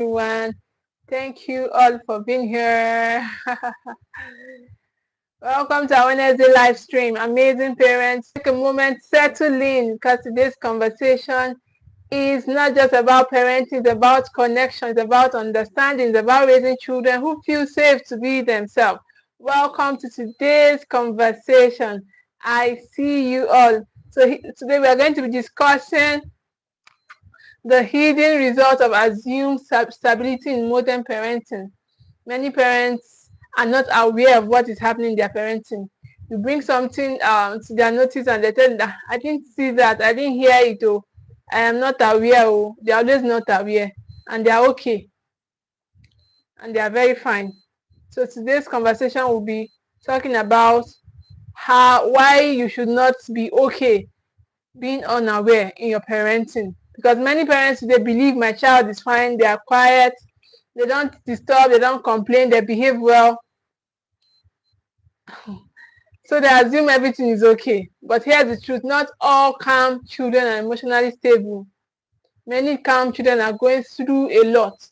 everyone. Thank you all for being here. Welcome to our Wednesday live stream. Amazing parents, take a moment, settle in, because today's conversation is not just about parenting, it's about connection, it's about understanding, it's about raising children who feel safe to be themselves. Welcome to today's conversation. I see you all. So today we are going to be discussing the hidden result of assumed stability in modern parenting. Many parents are not aware of what is happening in their parenting. You bring something to their notice and they tell you that I didn't see that, I didn't hear it, oh, I am not aware, oh, they are always not aware, and they are okay, and they are very fine. So today's conversation will be talking about why you should not be okay being unaware in your parenting, because many parents, they believe my child is fine, they are quiet, they don't disturb, they don't complain, they behave well, so they assume everything is okay. But here's the truth: not all calm children are emotionally stable. Many calm children are going through a lot.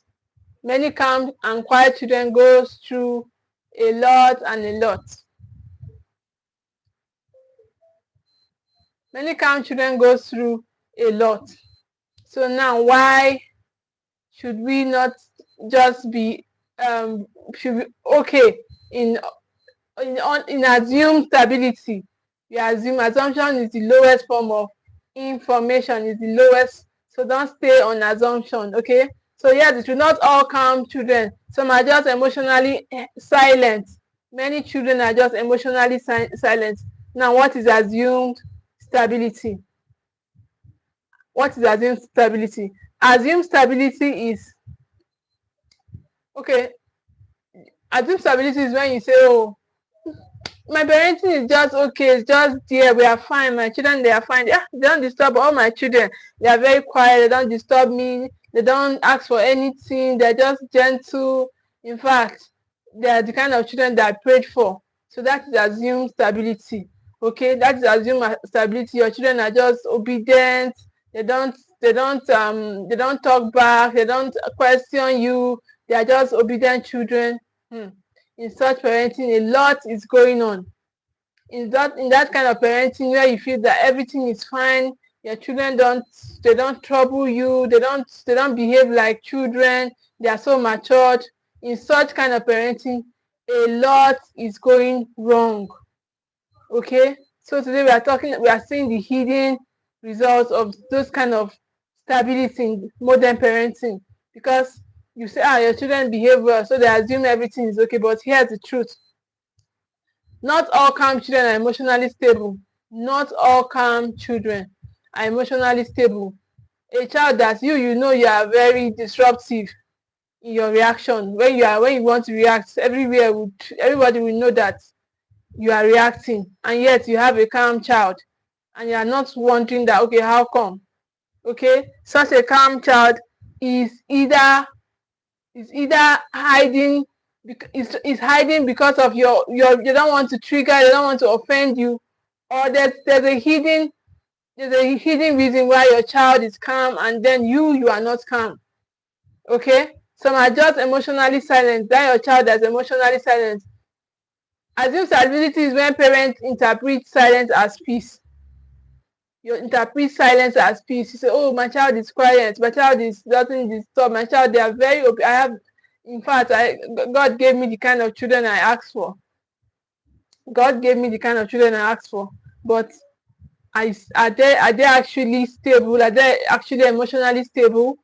Many calm and quiet children go through a lot and a lot. Many calm children go through a lot. So now, why should we not just be should be okay in assumed stability? We assume assumption is the lowest form of information, is the lowest. So don't stay on assumption, okay? So yes, it will not all calm children. Some are just emotionally silent. Many children are just emotionally silent. Now, what is assumed stability? What is assumed stability? Assumed stability is, okay, assumed stability is when you say, oh, my parenting is just okay, it's just there, we are fine, my children, they are fine, they don't disturb all my children, they are very quiet, they don't disturb me, they don't ask for anything, they're just gentle. In fact, they are the kind of children that I prayed for. So that is assumed stability. Okay, that is assumed stability. Your children are just obedient, they don't talk back, they don't question you, they are just obedient children. In such parenting, a lot is going on. In that kind of parenting where you feel that everything is fine, your children don't trouble you, they don't behave like children, they are so matured. In such kind of parenting, a lot is going wrong. Okay, so today we are seeing the hidden results of those kind of stability in modern parenting, because you say, your children behave well, so they assume everything is okay. But here's the truth: not all calm children are emotionally stable. Not all calm children are emotionally stable. A child that you know you are very disruptive in your reaction. When you want to react, everybody will know that you are reacting, and yet you have a calm child, and you are not wondering that, okay, how come? Okay, such a calm child is either hiding, is hiding because of your you don't want to trigger, they don't want to offend you, or there's a hidden reason why your child is calm and then you are not calm. Okay, some are just emotionally silent. That your child is emotionally silent. Assumed stability is when parents interpret silence as peace. You interpret silence as peace. You say, oh, my child is quiet, my child doesn't disturb, my child, they are very open. In fact, God gave me the kind of children I asked for. God gave me the kind of children I asked for. But are they actually stable? Are they actually emotionally stable?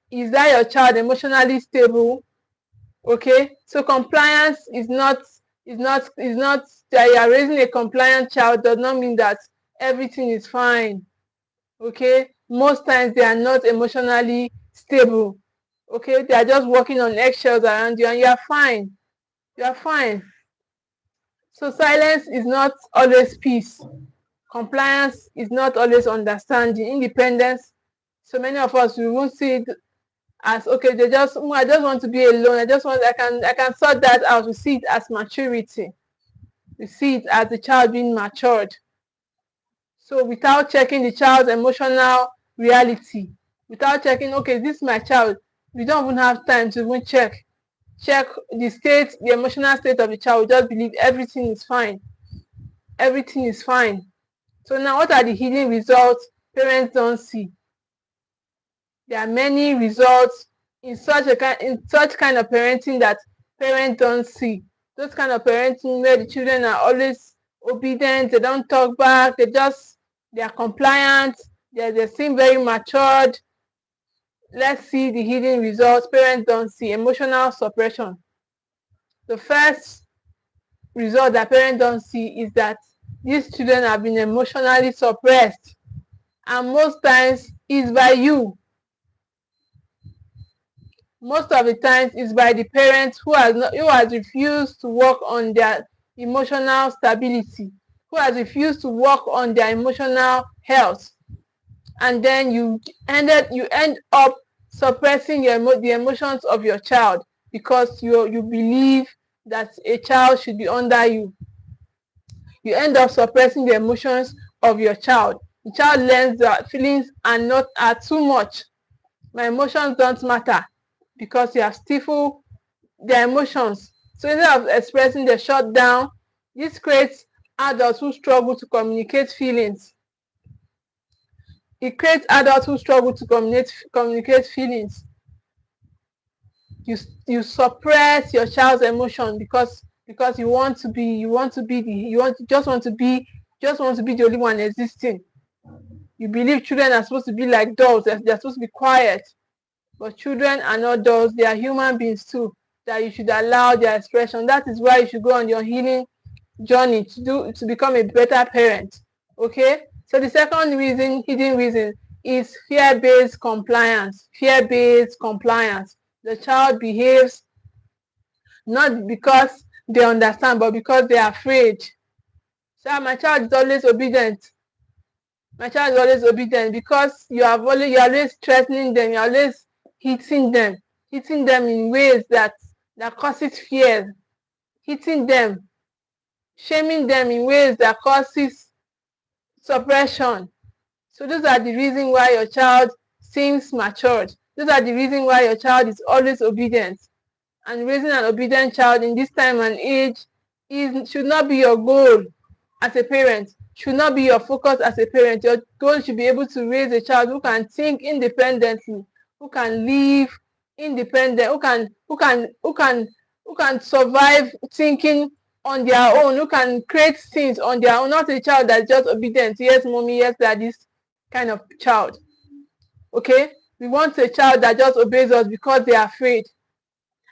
Is that your child emotionally stable? Okay, so compliance is not that you are raising a compliant child does not mean that everything is fine. Okay, most times they are not emotionally stable. Okay, they are just walking on eggshells around you, and you are fine. You are fine. So silence is not always peace. Compliance is not always understanding. Independence, so many of us, we won't see it as, okay, I just want to be alone, I can sort that out. We see it as maturity. We see it as the child being matured. So without checking the child's emotional reality, without checking, okay, this is my child, We don't even have time to even check the emotional state of the child. We just believe everything is fine. Everything is fine. So now, what are the hidden results parents don't see? There are many results in such kind of parenting that parents don't see. Those kind of parenting where the children are always obedient, they don't talk back, they are compliant, they seem very matured. Let's see the hidden results parents don't see. Emotional suppression. The first result that parents don't see is that these children have been emotionally suppressed, and most times it's by you. Most of the times it's by the parents who has refused to work on their emotional stability, who has refused to work on their emotional health, and then you end up suppressing the emotions of your child because you believe that a child should be under you. You end up suppressing the emotions of your child. The child learns that feelings are too much. My emotions don't matter, because you have stifled their emotions. So instead of expressing, they shut down. This creates adults who struggle to communicate feelings. It creates adults who struggle to communicate feelings. You suppress your child's emotion because you want to be the only one existing. You believe children are supposed to be like dolls, they're supposed to be quiet. But children are not dolls, they are human beings too, that you should allow their expression. That is why you should go on your healing journey to become a better parent. Okay? So the second hidden reason, is fear-based compliance. Fear-based compliance. The child behaves not because they understand, but because they are afraid. So my child is always obedient. My child is always obedient because you're always threatening them, you're always hitting them in ways that causes fear, hitting them, shaming them in ways that causes suppression. So those are the reasons why your child seems matured. Those are the reasons why your child is always obedient. And raising an obedient child in this time and age should not be your goal as a parent, should not be your focus as a parent. Your goal should be able to raise a child who can think independently, who can live independent, who can survive thinking on their own, who can create things on their own, not a child that's just obedient. Yes, mommy, yes, dad, this kind of child. Okay? We want a child that just obeys us because they are afraid.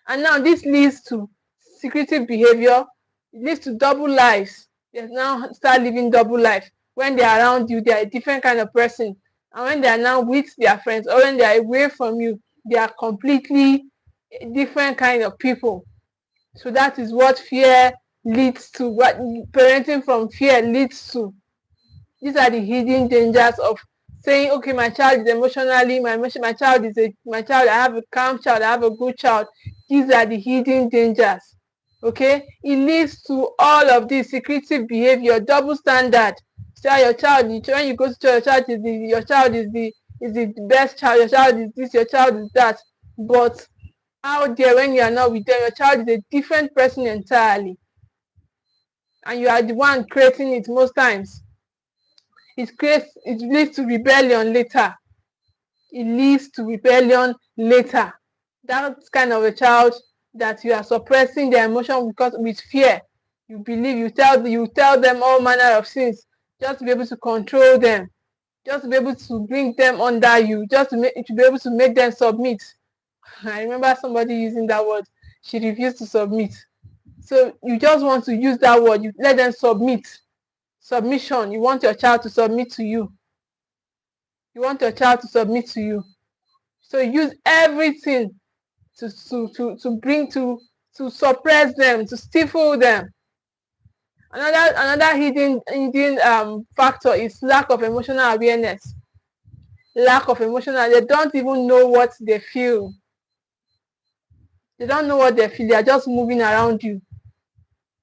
And now this leads to secretive behavior. It leads to double lives. They now start living double life. When they are around you, they are a different kind of person. And when they are now with their friends or when they are away from you, they are completely different kind of people. So that is what fear leads to, what parenting from fear leads to. These are the hidden dangers of saying, okay, my child is emotionally, my child, I have a calm child, I have a good child. These are the hidden dangers. Okay? It leads to all of this secretive behavior, double standard. So your child, when you go to church, your child is the best child, your child is this, your child is that. But out there, when you are not with them, your child is a different person entirely. And you are the one creating it most times. It leads to rebellion later. It leads to rebellion later. That's kind of a child that you are suppressing their emotion because with fear. You believe you tell them all manner of things just to be able to control them, just to be able to bring them under you, just to be able to make them submit. I remember somebody using that word. She refused to submit. So you just want to use that word. You let them submit. Submission. You want your child to submit to you. You want your child to submit to you. So use everything to suppress them, to stifle them. Another hidden factor is lack of emotional awareness. Lack of emotional. They don't even know what they feel. They don't know what they feel. They are just moving around you.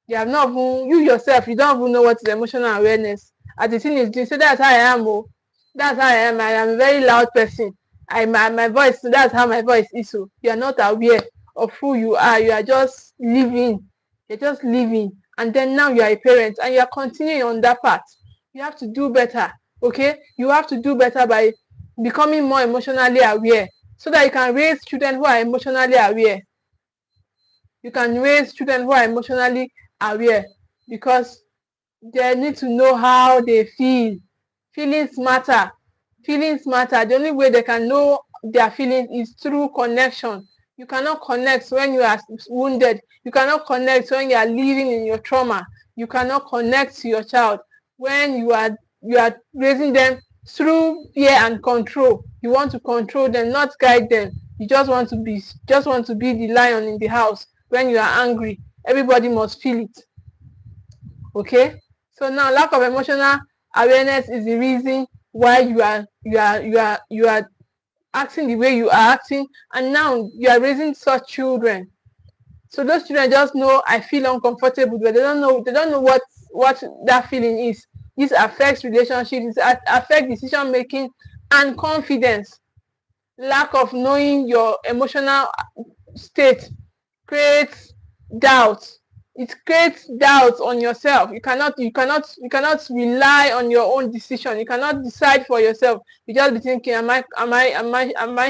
You have not even, you yourself, you don't even know what is emotional awareness. As the thing is doing, so that's how I am. Oh, that's how I am. I am a very loud person. my voice, that's how my voice is. So you are not aware of who you are. You are just living. You're just living. And then now you are a parent and you are continuing on that path. You have to do better. Okay? You have to do better by becoming more emotionally aware so that you can raise children who are emotionally aware. You can raise children who are emotionally aware because they need to know how they feel. Feelings matter. Feelings matter. The only way they can know their feelings is through connection. You cannot connect when you are wounded. You cannot connect when you are living in your trauma. You cannot connect to your child when you are raising them through fear and control. You want to control them, not guide them. You just want to be the lion in the house. When you are angry, everybody must feel it. Okay? So now lack of emotional awareness is the reason why you are acting the way you are acting, and now you are raising such children. So those children just know I feel uncomfortable, but they don't know what that feeling is. This affects relationships, it affects decision making and confidence. Lack of knowing your emotional state creates doubt. It creates doubt on yourself. You cannot rely on your own decision. You cannot decide for yourself. You just be thinking, am I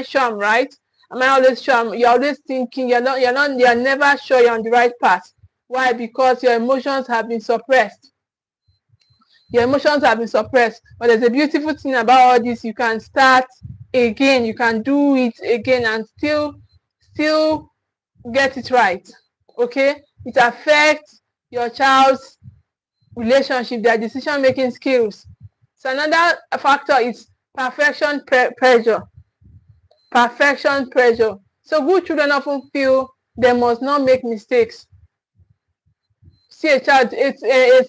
sure I'm right? Am I always sure? You're always thinking. You're never sure you're on the right path. Why? Because your emotions have been suppressed. Your emotions have been suppressed. But there's a beautiful thing about all this. You can start again. You can do it again and still get it right. Okay? It affects your child's relationship, their decision making skills. So another factor is perfection pressure. Perfection pressure. So good children often feel they must not make mistakes. See a child, it's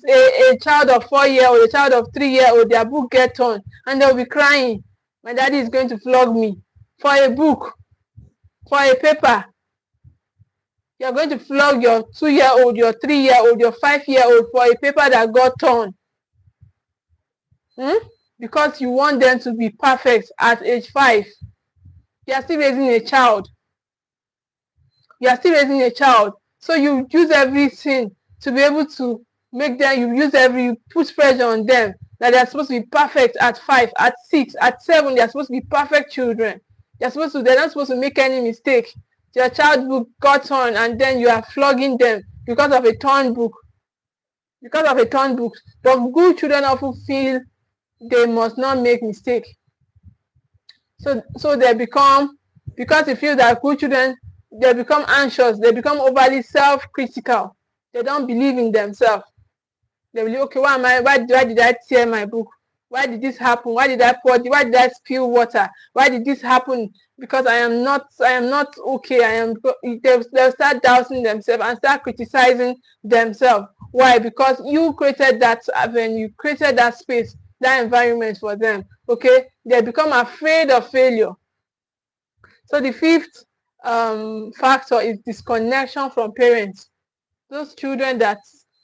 a child of 4-year-old, a child of 3-year-old, their book get torn and they'll be crying. My daddy is going to flog me for a book, for a paper. You're going to flog your 2-year-old, your 3-year-old, your 5-year-old for a paper that got torn. Because you want them to be perfect at age 5. You are still raising a child. You are still raising a child. So you use everything to be able to make them, you put pressure on them that they are supposed to be perfect at 5, at 6, at 7. They are supposed to be perfect children. They're not supposed to make any mistake. Your child book got torn and then you are flogging them because of a torn book. Because of a torn book. But good children often feel they must not make mistake. So they become, because they feel that good children, they become anxious, they become overly self-critical. They don't believe in themselves. They will, okay, why did I tear my book? Why did this happen? Why did I spill water? Why did this happen? Because I am not okay. They'll start doubting themselves and start criticizing themselves. Why? Because you created that avenue, you created that space, that environment for them. Okay? They become afraid of failure. So the fifth factor is disconnection from parents. Those children that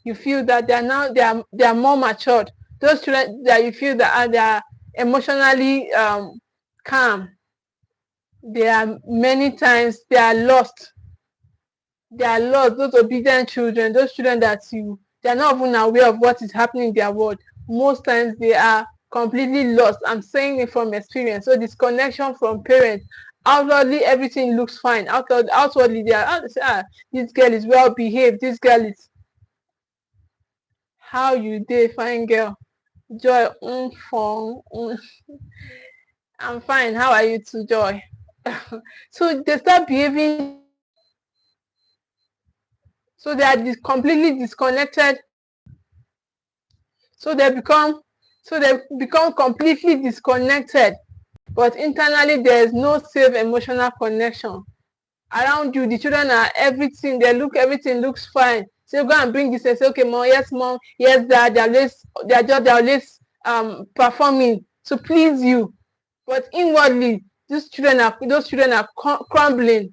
you feel that they are more matured. Those children that you feel that they are emotionally calm. They are many times they are lost. They are lost. Those obedient children, those children that they are not even aware of what is happening in their world. Most times they are completely lost. I'm saying it from experience. So disconnection from parents. Outwardly, everything looks fine. Outwardly, they are, this girl is well behaved. This girl is. How you dey, fine girl? Joy, I'm fine. How are you too, Joy? So they start behaving. So they are completely disconnected. So they become completely disconnected. But internally, there is no safe emotional connection. Around you, the children are everything. Everything looks fine. So go and bring this and say, okay, mom, yes, dad. They're always performing to please you. But inwardly, those children are crumbling.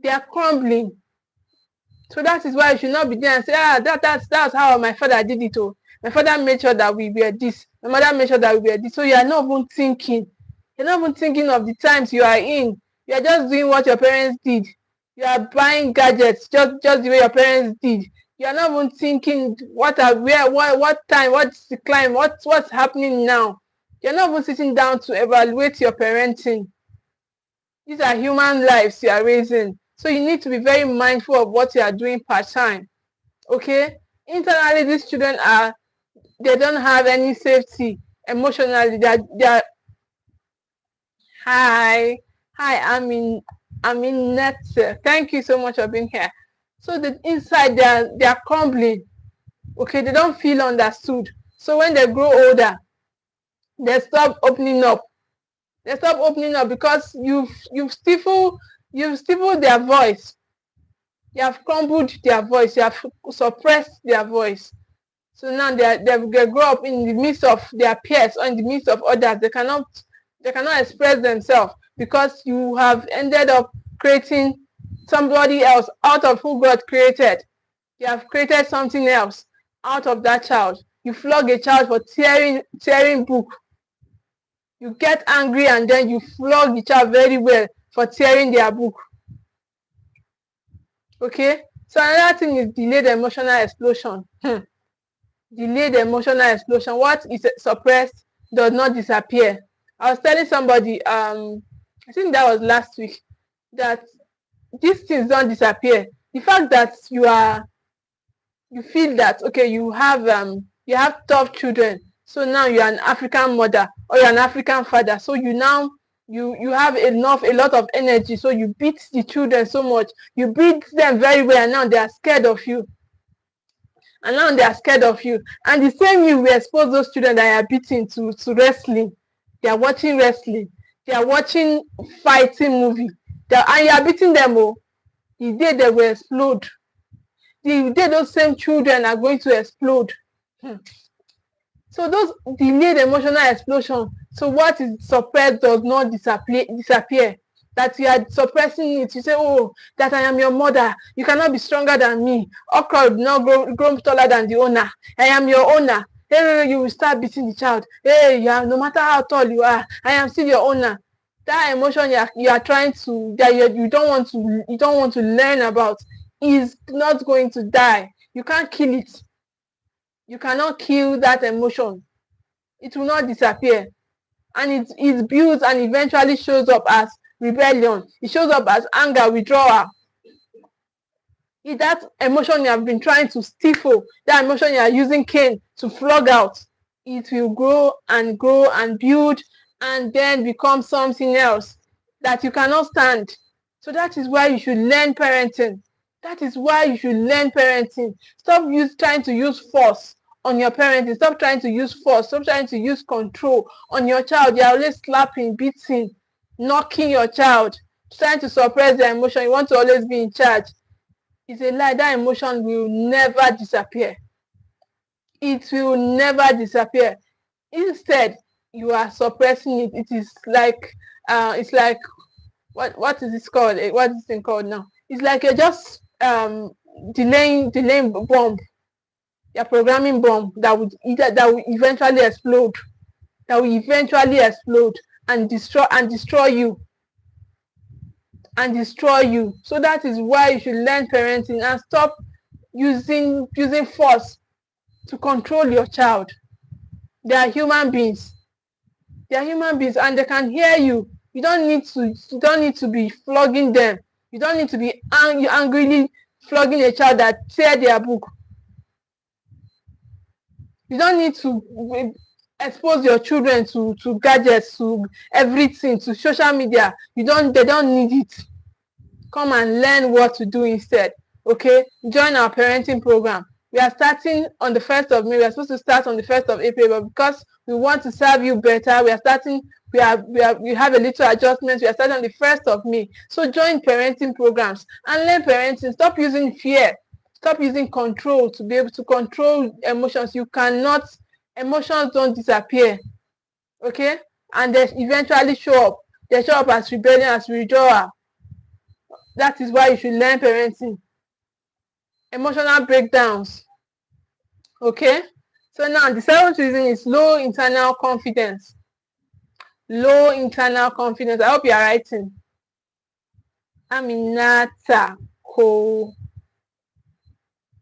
They are crumbling. So that is why you should not be there and say, that's how my father did it. Oh, my father made sure that we were this. My mother made sure that we were this. So you are not even thinking. You're not even thinking of the times you are in. You are just doing what your parents did. You are buying gadgets just the way your parents did. You are not even thinking what time, what's the climb, what's happening now. You're not even sitting down to evaluate your parenting. These are human lives you are raising. So you need to be very mindful of what you are doing part-time. Okay? Internally, these children they don't have any safety emotionally. They're hi, I'm in net. Thank you so much for being here. So the inside they're crumbling. Okay, they don't feel understood. So when they grow older, they stop opening up. They stop opening up because you've stifled their voice. You have crumbled their voice. You have suppressed their voice. So now they grow up in the midst of their peers or in the midst of others. They cannot express themselves because you have ended up creating somebody else out of who God created. You have created something else out of that child. You flog a child for tearing book. You get angry and then you flog the child very well for tearing their book. Okay? So another thing is delayed emotional explosion. Delayed emotional explosion. What is suppressed does not disappear. I was telling somebody, I think that was last week, that these things don't disappear. The fact that you feel that okay, you have tough children, so now you're an African mother or you're an African father, so you have a lot of energy, so you beat the children so much, you beat them very well, and now they are scared of you. And now they are scared of you. And the same you will expose those children that are beating to wrestling. They are watching wrestling. They are watching fighting movie. And you are beating them. Oh, the day they will explode. The day those same children are going to explode. So those delayed emotional explosion. So what is suppressed does not disappear. That you are suppressing it. You say, oh, that I am your mother. You cannot be stronger than me. Okra will not grow taller than the owner. I am your owner. Hey, you will start beating the child. Hey, no matter how tall you are, I am still your owner. That emotion you are trying to, that you don't want to learn about, is not going to die. You can't kill it. You cannot kill that emotion. It will not disappear. And it builds and eventually shows up as rebellion. It shows up as anger, withdrawal. If that emotion you have been trying to stifle, that emotion you are using cane to flog out, it will grow and build and then become something else that you cannot stand. So that is why you should learn parenting. That is why you should learn parenting. Stop trying to use force on your parenting. Stop trying to use force. Stop trying to use control on your child. You're always slapping, beating, knocking your child, trying to suppress their emotion. You want to always be in charge. It's a lie. That emotion will never disappear. It will never disappear. Instead, you are suppressing it. It is like it's like what is this called? What is this thing called now? It's like you're just delaying bomb. You're programming bomb that will eventually explode. That will eventually explode and destroy you. And destroy you. So that is why you should learn parenting and stop using force to control your child. They are human beings. They are human beings and they can hear you. You don't need to be flogging them. You don't need to be angrily flogging a child that tear their book. You don't need to expose your children to gadgets, to everything, to social media. They don't need it. Come and learn what to do instead. Okay? Join our parenting program. We are starting on the 1st of May. We are supposed to start on the 1st of April, but because we want to serve you better, we have a little adjustment. We are starting on the 1st of May. So join parenting programs and learn parenting. Stop using fear. Stop using control to be able to control emotions. Emotions don't disappear. Okay? And they eventually show up. They show up as rebellion, as withdrawal. That is why you should learn parenting. Emotional breakdowns. Okay? So now the 7th reason is low internal confidence. low internal confidence. I hope you are writing. Aminata Ko.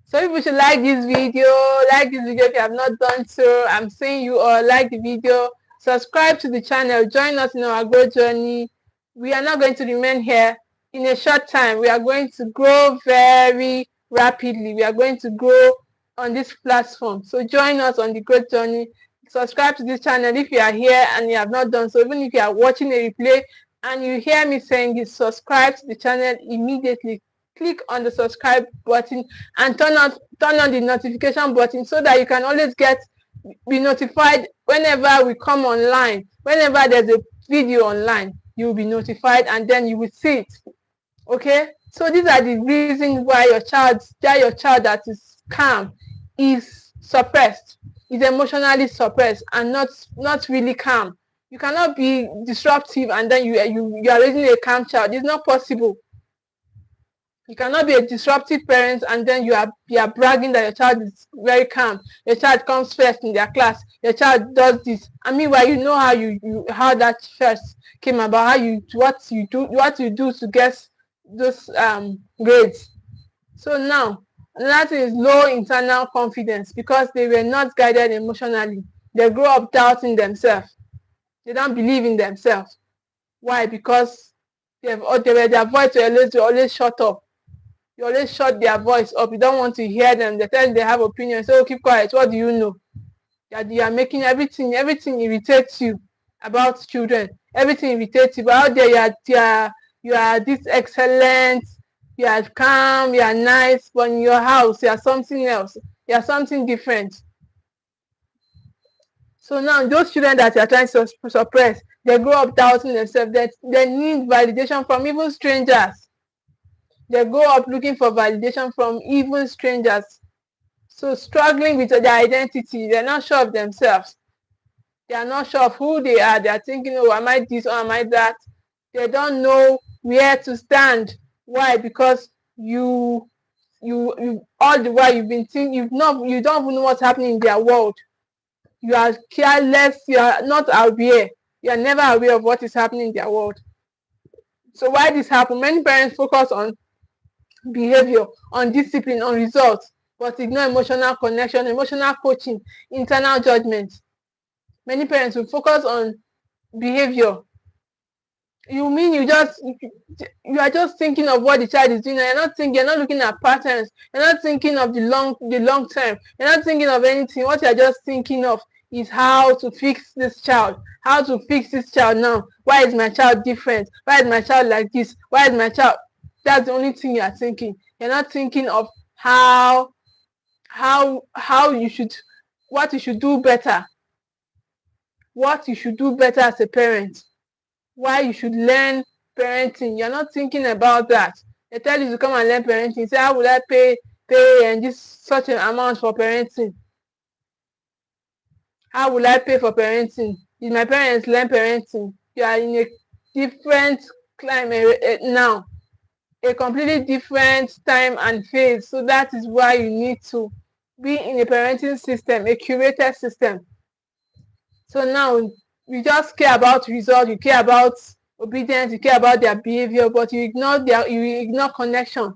So people should like this video. Like this video if you have not done so. I'm saying you all like the video. Subscribe to the channel. Join us in our growth journey. We are not going to remain here. In a short time, we are going to grow very rapidly. We are going to grow on this platform. So join us on the growth journey. Subscribe to this channel if you are here and you have not done so. Even if you are watching a replay and you hear me saying this, subscribe to the channel immediately. Click on the subscribe button and turn on the notification button so that you can always be notified whenever we come online. Whenever there's a video online, you will be notified and then you will see it. Okay, so these are the reasons why your child that is calm is suppressed, is emotionally suppressed and not really calm. You cannot be disruptive and then you are raising a calm child. It's not possible. You cannot be a disruptive parent and then you are bragging that your child is very calm. Your child comes first in their class. Your child does this. And meanwhile, you know how that first came about. What you do to get those grades. So now that is low internal confidence because they were not guided emotionally. They grow up doubting themselves. They don't believe in themselves. Why? Because their voice will always shut up. You always shut their voice up. You don't want to hear them. They tell you they have opinions. So keep quiet. What do you know? You are making everything irritates you about children. Everything irritates you. But out there you are this excellent, you are calm, you are nice, but in your house you are something else. You are something different. So now those children that you are trying to suppress, they grow up doubting themselves. They need validation from even strangers. They grow up looking for validation from even strangers. So struggling with their identity, they're not sure of themselves. They are not sure of who they are. They are thinking, oh, am I this or am I that? They don't know where to stand. Why? Because you all the while you've been thinking, you don't even know what's happening in their world. You are careless. You are not aware. You are never aware of what is happening in their world. So why this happen? Many parents focus on behavior, on discipline, on results, but ignore emotional connection, emotional coaching, internal judgment. Many parents will focus on behavior. You mean you are just thinking of what the child is doing, and you're not looking at patterns, you're not thinking of the long term, you're not thinking of anything. What you're just thinking of is how to fix this child. How to fix this child now. Why is my child different? Why is my child like this? Why is my child? That's the only thing you are thinking. You're not thinking of how you should, what you should do better. What you should do better as a parent. Why you should learn parenting. You're not thinking about that. They tell you to come and learn parenting. Say, how would I pay and this such an amount for parenting? How will I pay for parenting? Did my parents learn parenting? You are in a different climate now. A completely different time and phase. So that is why you need to be in a parenting system, a curated system. So now you just care about results, you care about obedience, you care about their behavior, but you ignore connection.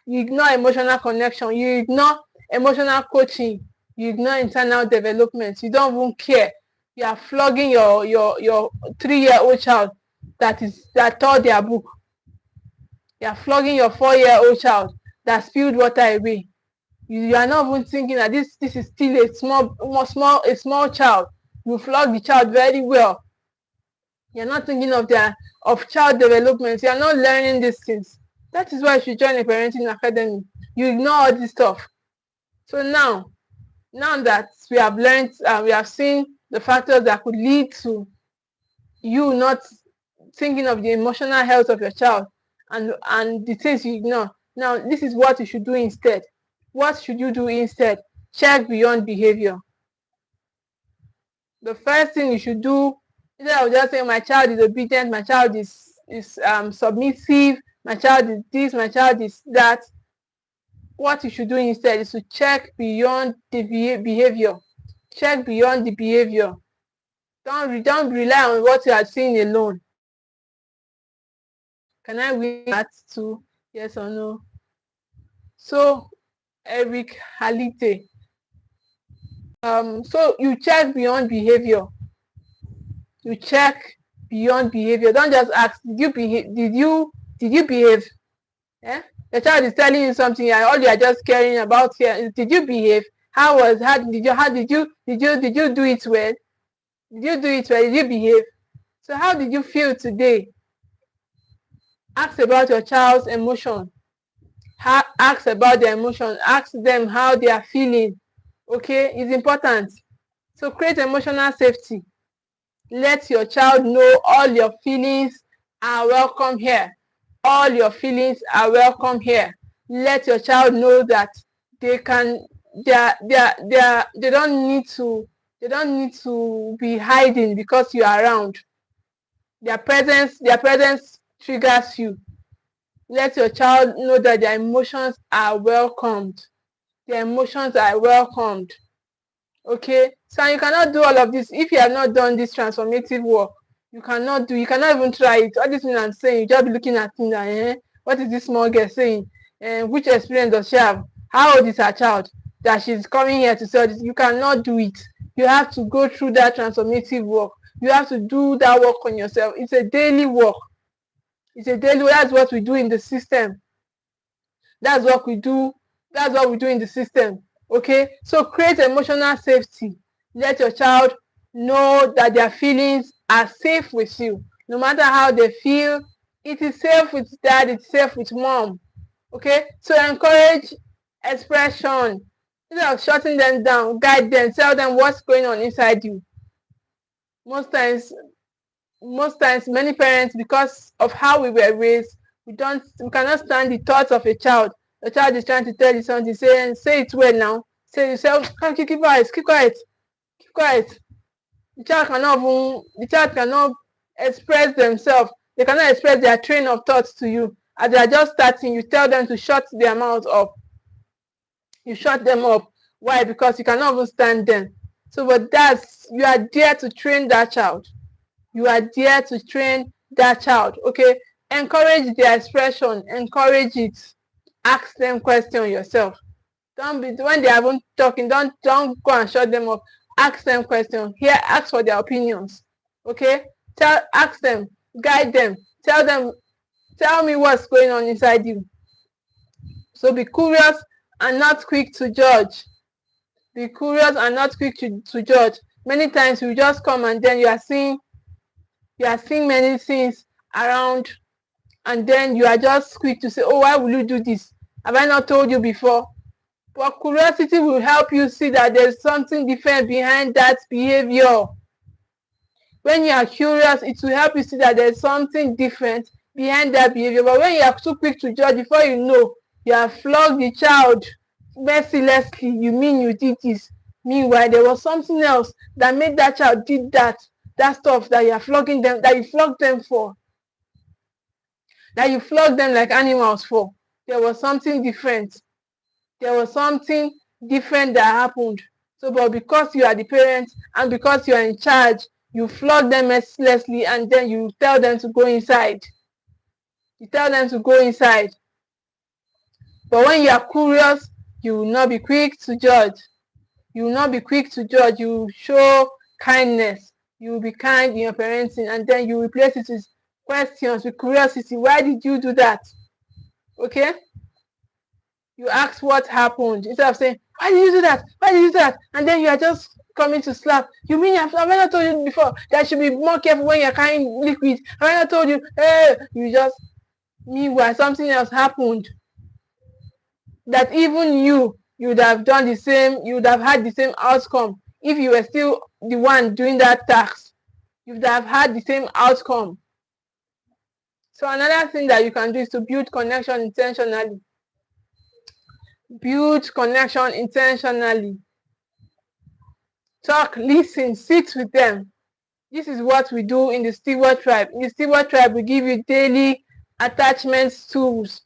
You ignore emotional connection, you ignore emotional coaching, you ignore internal development. You don't even care. You are flogging your 3-year-old child that taught their book. You are flogging your 4-year-old child that spilled water away. You are not even thinking that this is still a small child. You flog the child very well. You're not thinking of child development. You are not learning these things. That is why you should join a parenting academy. You ignore all this stuff. So now that we have learned, we have seen the factors that could lead to you not thinking of the emotional health of your child and the things you ignore. Now, this is what you should do instead. What should you do instead? Check beyond behavior. The first thing you should do, instead of just saying my child is obedient, my child is submissive, my child is this, my child is that. What you should do instead is to check beyond the behavior. Check beyond the behavior. Don't rely on what you are seeing alone. Can I win that too? Yes or no? So Eric Halite. So you check beyond behavior. You check beyond behavior. Don't just ask, did you behave? Did you behave? Eh? The child is telling you something, and all you are just caring about here is, did you behave? How did you do it well? Did you do it well? Did you behave? So how did you feel today? Ask about your child's emotion. Ask about their emotion. Ask them how they are feeling. Okay, it's important. So create emotional safety. Let your child know all your feelings are welcome here. All your feelings are welcome here. Let your child know that they don't need to be hiding because you are around. Their presence triggers you. Let your child know that their emotions are welcomed. Their emotions are welcomed. Okay, so you cannot do all of this if you have not done this transformative work. You cannot even try it. All this thing I'm saying, you just be looking at things and what is this small girl saying? Which experience does she have? How old is her child that she's coming here to sell this? You cannot do it. You have to go through that transformative work. You have to do that work on yourself. It's a daily work. It's a daily work. That's what we do in the system. That's what we do. That's what we do in the system. Okay, so create emotional safety. Let your child know that their feelings are safe with you. No matter how they feel, it is safe with dad, it's safe with mom. Okay, so encourage expression. Instead of shutting them down, guide them, tell them what's going on inside you. Most times, many parents, because of how we were raised, we cannot stand the thoughts of a child. The child is trying to tell you something, say it well now. Say yourself, keep quiet, keep quiet, keep quiet. The child cannot express themselves. They cannot express their train of thoughts to you. As they are just starting, you tell them to shut their mouth up. You shut them up. Why? Because you cannot even stand them. So, but you are there to train that child. You are there to train that child. Okay, encourage their expression. Encourage it. Ask them question yourself. Don't be, when they are even talking, don't go and shut them up. Ask them questions. Here, ask for their opinions. Okay, ask them, guide them, tell me what's going on inside you. So be curious and not quick to judge. Be curious and not quick to judge. Many times you just come and then you are seeing many things around, and then you are just quick to say, oh, why will you do this? Have I not told you before? But curiosity will help you see that there's something different behind that behavior. When you are curious, it will help you see that there's something different behind that behavior. But when you are too quick to judge, before you know, you have flogged the child mercilessly. You mean you did this. Meanwhile, there was something else that made that child did that stuff that you are flogging them, that you flogged them for. That you flogged them like animals for. There was something different. There was something different that happened. So, but because you are the parent and because you are in charge, you flog them mercilessly and then you tell them to go inside. You tell them to go inside. But when you are curious, you will not be quick to judge. You will not be quick to judge. You will show kindness. You will be kind in your parenting, and then you replace it with questions, with curiosity. Why did you do that? Okay? You ask what happened instead of saying, why did you do that? Why did you do that? And then you are just coming to slap. You mean I've not told you before that you should be more careful when you're carrying liquid? Have I not told you? Hey, you just, meanwhile, something else happened. That even you would have done the same, you would have had the same outcome if you were still the one doing that task. You would have had the same outcome. So another thing that you can do is to build connection intentionally. Build connection intentionally. Talk, listen, sit with them. This is what we do in the Steward Tribe. In the Steward Tribe, we give you daily attachments tools.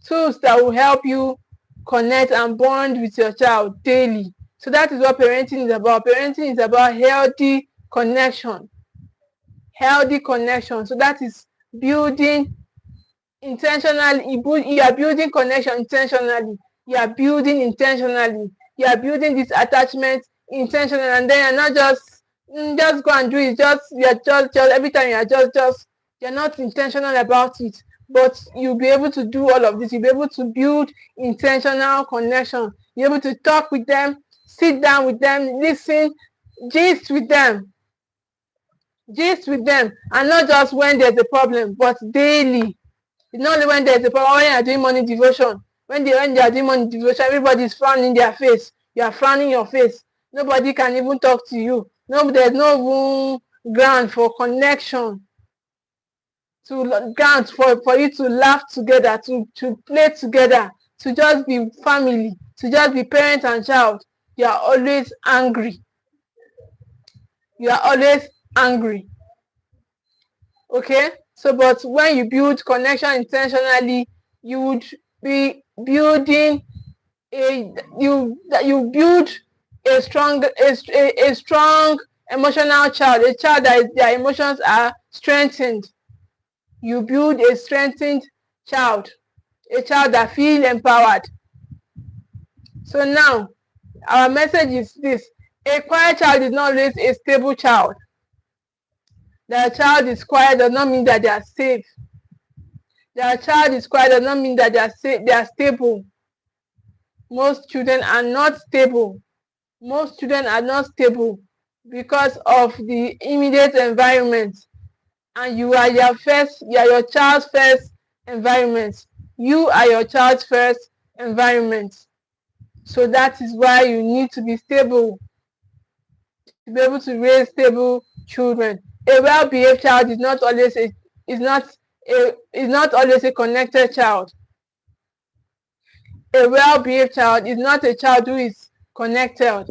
Tools that will help you connect and bond with your child daily. So that is what parenting is about. Parenting is about healthy connection, healthy connection. So that is building intentionally. You are building connection intentionally. You are building intentionally. You are building this attachment intentionally, and then you're not just go and do it. You're just every time you're not intentional about it. But you'll be able to do all of this. You'll be able to build intentional connection. You're able to talk with them, sit down with them, listen, gist with them, and not just when there's a problem, but daily. It's not only when there's a problem. When you're doing morning devotion, when they are doing morning devotion, everybody's frowning their face. You are frowning your face. Nobody can even talk to you. No, there's no room ground for connection, to ground for you to laugh together, to play together, to just be family, to just be parent and child. You are always angry. You are always angry. Okay? So, but when you build connection intentionally, you would be building you build a strong emotional child, a child that their emotions are strengthened. You build a strengthened child, a child that feels empowered. So now, our message is this: a quiet child is not always a stable child. That a child is quiet does not mean that they are safe. That a child is quiet does not mean that they are stable. Most children are not stable. Most children are not stable because of the immediate environment. And you are your child's first environment. You are your child's first environment. So that is why you need to be stable, to be able to raise stable children. A well-behaved child is not always a connected child. A well-behaved child is not a child who is connected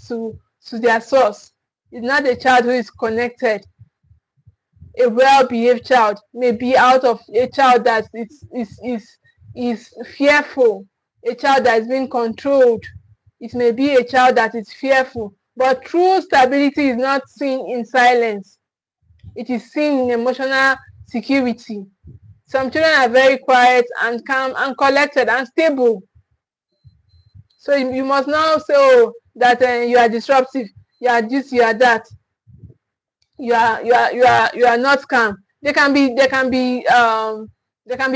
to their source. It's not a child who is connected. A well-behaved child may be out of a child that is fearful, a child that is being controlled. It may be a child that is fearful. But true stability is not seen in silence. It is seen in emotional security. Some children are very quiet and calm and collected and stable. So you must not say, oh, that you are disruptive, you are this, you are that. You are not calm. They can be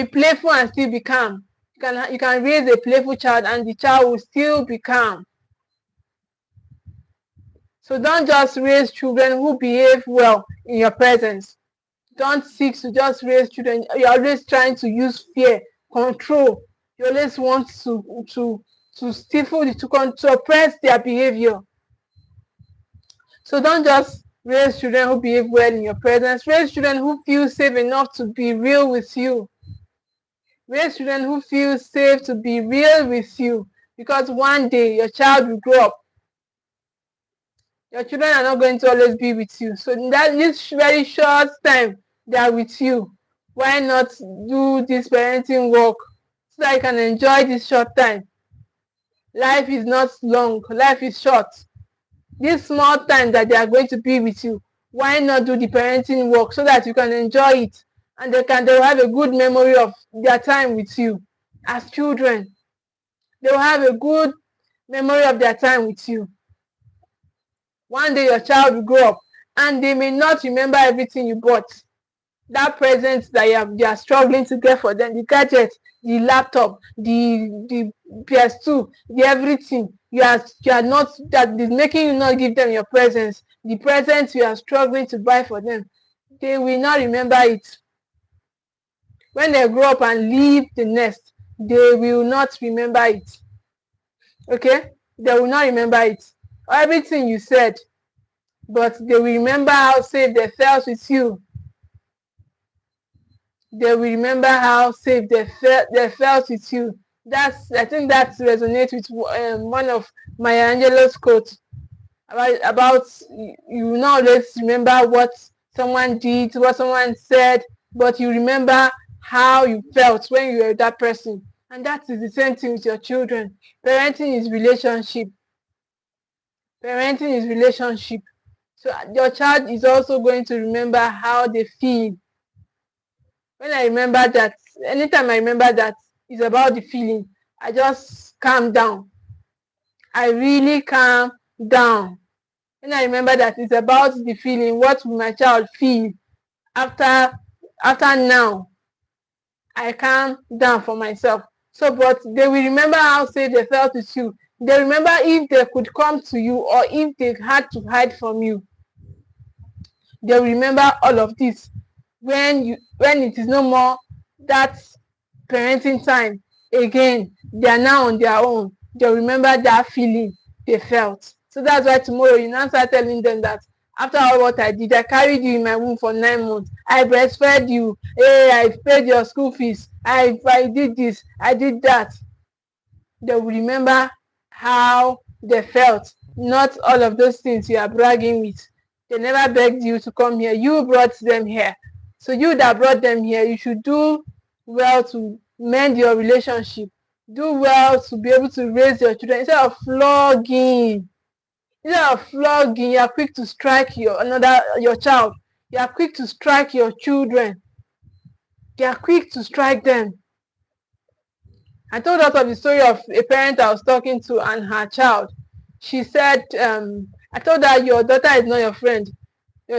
playful and still be calm. You can raise a playful child and the child will still be calm. So don't just raise children who behave well in your presence. Don't seek to just raise children. You're always trying to use fear, control. You always want to stifle, to suppress their behavior. So don't just raise children who behave well in your presence. Raise children who feel safe enough to be real with you. Raise children who feel safe to be real with you. Because one day your child will grow up. Your children are not going to always be with you. So in this very short time they are with you, why not do this parenting work so that you can enjoy this short time? Life is not long. Life is short. This small time that they are going to be with you, why not do the parenting work so that you can enjoy it, and they will have a good memory of their time with you as children. They will have a good memory of their time with you. One day your child will grow up and they may not remember everything you bought. That present that you are struggling to get for them, the gadget, the laptop, the PS2, the everything, you are not, that is making you not give them your presents. The presents you are struggling to buy for them, they will not remember it. When they grow up and leave the nest, they will not remember it. Okay? They will not remember it. Everything you said, but they will remember how safe they felt with you. They will remember how safe they felt with you. I think that resonates with one of Maya Angelou's quotes about you will not always remember what someone did, what someone said, but you remember how you felt when you were that person. And that is the same thing with your children. Parenting is relationship. Parenting is relationship. So your child is also going to remember how they feel. When I remember that, anytime I remember that it's about the feeling, I just calm down. I really calm down. When I remember that it's about the feeling, what will my child feel after now, I calm down for myself. So, but they will remember how safe they felt with you. They remember if they could come to you or if they had to hide from you. They will remember all of this when it is no more that parenting time again. They are now on their own. They remember that feeling they felt. So that's why tomorrow you now start telling them that after all what I did, I carried you in my womb for 9 months. I breastfed you. Hey, I paid your school fees. I did this. I did that. They will remember how they felt, not all of those things you are bragging with. They never begged you to come here. You brought them here. So you that brought them here, you should do well to mend your relationship. Do well to be able to raise your children instead of flogging. Instead of flogging, you are quick to strike your child. You are quick to strike your children. You are quick to strike them. I told us of the story of a parent I was talking to and her child. She said, I told her, your daughter is not your friend.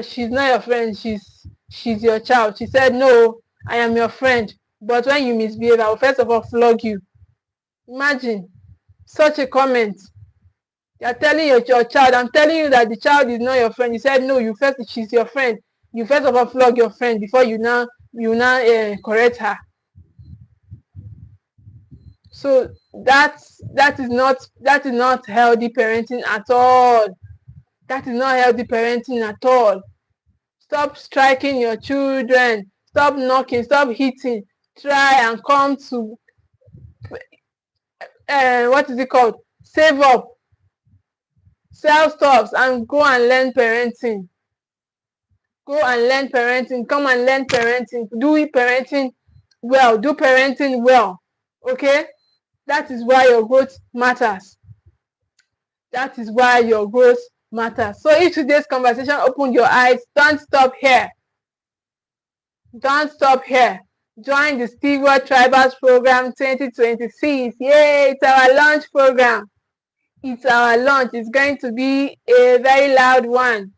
She's not your friend, she's your child. She said, no, I am your friend. But when you misbehave, I will first of all flog you. Imagine such a comment. You're telling your child, I'm telling you that the child is not your friend. You said, no, she's your friend. You first of all flog your friend before you now correct her. So that is not healthy parenting at all. That is not healthy parenting at all. Stop striking your children. Stop knocking. Stop hitting. Try and come to what is it called? Save up. Sell stuffs and go and learn parenting. Go and learn parenting. Come and learn parenting. Do parenting well. Do parenting well. Okay? That is why your growth matters. That is why your growth matters. So if today's conversation opened your eyes, don't stop here. Don't stop here. Join the Steward Tribers Program 2026. Yay! It's our launch program. It's our launch. It's going to be a very loud one.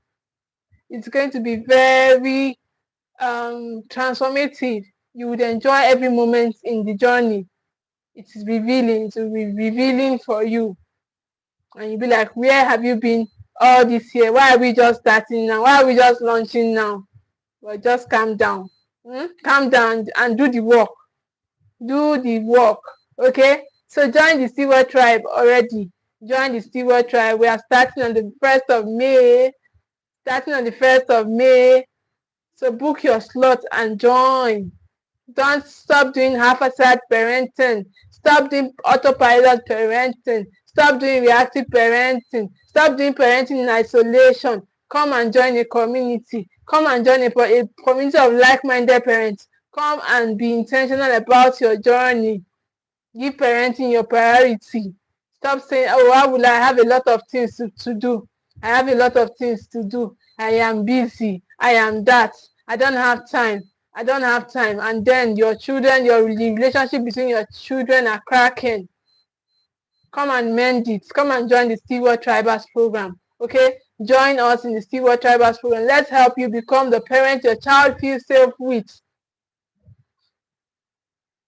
It's going to be very transformative. You would enjoy every moment in the journey. It is revealing. It will be revealing for you. And you'll be like, where have you been all this year? Why are we just starting now? Why are we just launching now? Well, just calm down. Calm down and do the work. Do the work. Okay? So join the Steward Tribe already. Join the Steward Tribe. We are starting on the 1st of May. Starting on the 1st of May. So book your slot and join. Don't stop doing half-assed parenting. Stop doing autopilot parenting. Stop doing reactive parenting. Stop doing parenting in isolation. Come and join a community. Come and join a community of like-minded parents. Come and be intentional about your journey. Give parenting your priority. Stop saying, oh, why would I have a lot of things to do? I have a lot of things to do. I am busy. I am that. I don't have time. I don't have time. And then your children, your relationship between your children are cracking. Come and mend it. Come and join the Steward Tribers Program. Okay? Join us in the Steward Tribers Program. Let's help you become the parent your child feels safe with.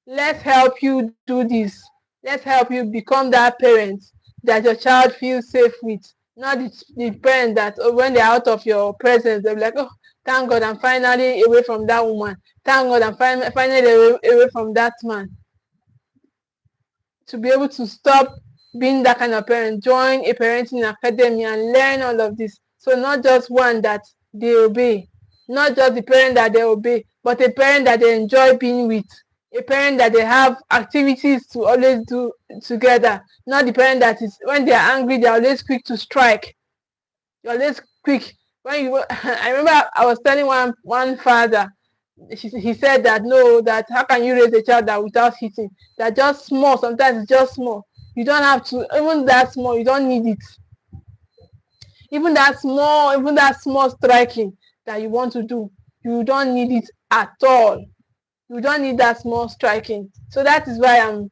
Let's help you do this. Let's help you become that parent that your child feels safe with. Not the parent that when they're out of your presence, they're like, oh, thank God I'm finally away from that woman. Thank God I'm finally away from that man. To be able to stop being that kind of parent, join a parenting academy and learn all of this. So not just one that they obey, not just the parent that they obey, but a parent that they enjoy being with, a parent that they have activities to always do together, not the parent that is, when they are angry, they're always quick to strike. You're always quick. I remember I was telling one father, he said that no, that how can you raise a child that without hitting? That just small, sometimes it's just small. You don't have to, even that small, you don't need it. Even that small striking that you want to do, you don't need it at all. You don't need that small striking. So that is why I'm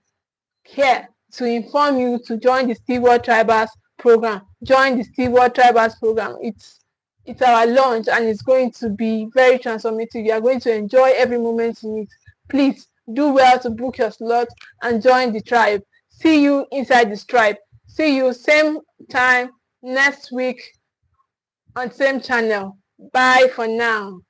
here to inform you to join the Steward Tribers Program. Join the Steward Tribers Program. It's our launch and it's going to be very transformative. You are going to enjoy every moment in it. Please do well to book your slot and join the tribe. See you inside the tribe. See you same time next week on same channel. Bye for now.